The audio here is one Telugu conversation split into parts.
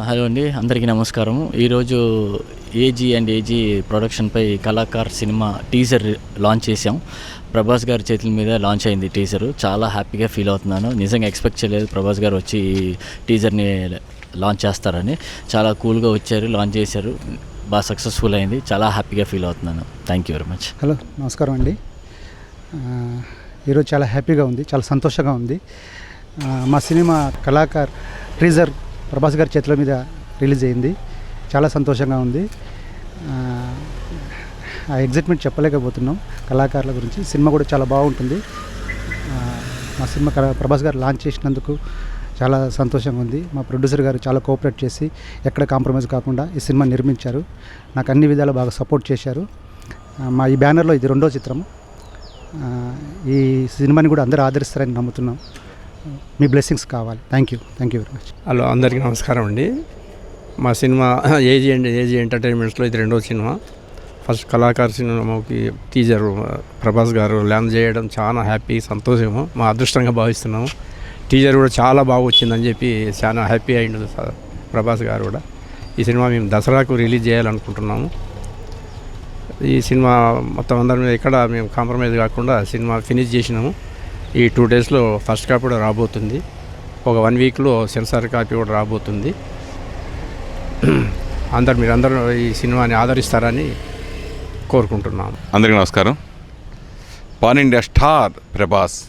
హలో అండి, అందరికీ నమస్కారం. ఈరోజు ఏజీ అండ్ ఏజీ ప్రొడక్షన్పై కళాకార్ సినిమా టీజర్ లాంచ్ చేసాం. ప్రభాస్ గారి చేతుల మీద లాంచ్ అయింది టీజరు. చాలా హ్యాపీగా ఫీల్ అవుతున్నాను. నిజంగా ఎక్స్పెక్ట్ చేయలేదు ప్రభాస్ గారు వచ్చి ఈ టీజర్ని లాంచ్ చేస్తారని. చాలా కూల్గా వచ్చారు, లాంచ్ చేశారు, బాగా సక్సెస్ఫుల్ అయింది. చాలా హ్యాపీగా ఫీల్ అవుతున్నాను. Thank you very much. Hello, నమస్కారం అండి. ఈరోజు చాలా హ్యాపీగా ఉంది, చాలా సంతోషంగా ఉంది. మా సినిమా కళాకార్ టీజర్ ప్రభాస్ గారి చేతుల మీద రిలీజ్ అయింది. చాలా సంతోషంగా ఉంది. ఆ ఎగ్జైట్మెంట్ చెప్పలేకపోతున్నాం కళాకారుల గురించి. సినిమా కూడా చాలా బాగుంటుంది. మా సినిమా ప్రభాస్ గారు లాంచ్ చేసినందుకు చాలా సంతోషంగా ఉంది. మా ప్రొడ్యూసర్ గారు చాలా కోఆపరేట్ చేసి ఎక్కడ కాంప్రమైజ్ కాకుండా ఈ సినిమా నిర్మించారు. నాకు అన్ని విధాలు బాగా సపోర్ట్ చేశారు. మా ఈ బ్యానర్లో ఇది 2వ చిత్రం. ఈ సినిమాని కూడా అందరూ ఆదరిస్తారని నమ్ముతున్నాం. మీ బ్లెస్సింగ్స్ కావాలి. Thank you very much. Hello, అందరికీ నమస్కారం అండి. మా సినిమా ఏజీ ఎంటర్టైన్మెంట్స్లో ఇది 2వ సినిమా. ఫస్ట్ కళాకార్ సినిమాకి టీజర్ ప్రభాస్ గారు లాంచ్ చేయడం చాలా హ్యాపీ, సంతోషము, మా అదృష్టంగా భావిస్తున్నాము. టీజర్ కూడా చాలా బాగా వచ్చిందని చెప్పి చాలా హ్యాపీ అయింది ప్రభాస్ గారు కూడా. ఈ సినిమా మేము దసరాకు రిలీజ్ చేయాలనుకుంటున్నాము. ఈ సినిమా మొత్తం అందరం ఎక్కడ మేము కాంప్రమైజ్ కాకుండా సినిమా ఫినిష్ చేసినాము. ఈ 2 డేస్లో ఫస్ట్ కాపీ కూడా రాబోతుంది. ఒక 1 వీక్లో సెన్సార్ కాపీ కూడా రాబోతుంది. మీరందరూ ఈ సినిమాని ఆదరిస్తారని కోరుకుంటున్నాను. అందరికీ నమస్కారం. పాన్ ఇండియా స్టార్ ప్రభాస్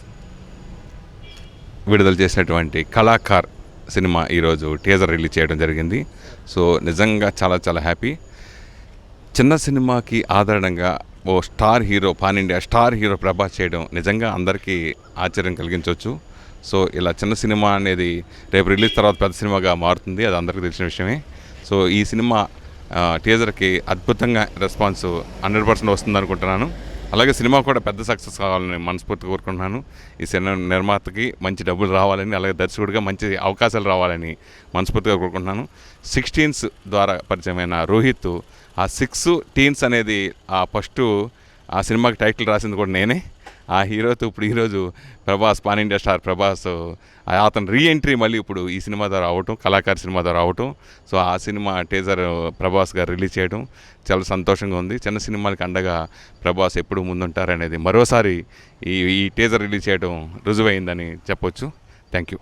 విడుదల చేసినటువంటి కళాకార్ సినిమా ఈరోజు టీజర్ రిలీజ్ చేయడం జరిగింది. సో నిజంగా చాలా చాలా హ్యాపీ. చిన్న సినిమాకి ఆదరణంగా ఓ star hero, pan India star hero Prabhas చేయడం నిజంగా అందరికీ ఆశ్చర్యం కలిగించవచ్చు. సో ఇలా చిన్న సినిమా అనేది రేపు రిలీజ్ తర్వాత పెద్ద సినిమాగా మారుతుంది, అది అందరికీ తెలిసిన విషయమే. సో ఈ సినిమా టీజర్కి అద్భుతంగా రెస్పాన్స్ 100% వస్తుంది అనుకుంటున్నాను. అలాగే సినిమా కూడా పెద్ద సక్సెస్ కావాలని మనస్ఫూర్తిగా కోరుకుంటున్నాను. ఈ సినిమా నిర్మాతకి మంచి డబ్బులు రావాలని, అలాగే దర్శకుడిగా మంచి అవకాశాలు రావాలని మనస్ఫూర్తిగా కోరుకుంటున్నాను. 16 ద్వారా పరిచయమైన రోహిత్, ఆ 6 టీన్స్ అనేది ఆ ఫస్ట్ ఆ సినిమాకి టైటిల్ రాసింది కూడా నేనే. ఆ హీరోతో ఇప్పుడు ఈరోజు Prabhas, pan India star Prabhas, అతను రీఎంట్రీ మళ్ళీ ఇప్పుడు ఈ సినిమా ద్వారా అవటం, కళాకార్ సినిమా ద్వారా అవటం. సో ఆ సినిమా టీజర్ ప్రభాస్ గారు రిలీజ్ చేయడం చాలా సంతోషంగా ఉంది. చిన్న సినిమాలకి అండగా ప్రభాస్ ఎప్పుడు ముందుంటారనేది మరోసారి ఈ టీజర్ రిలీజ్ చేయడం రుజువైందని చెప్పొచ్చు. Thank you.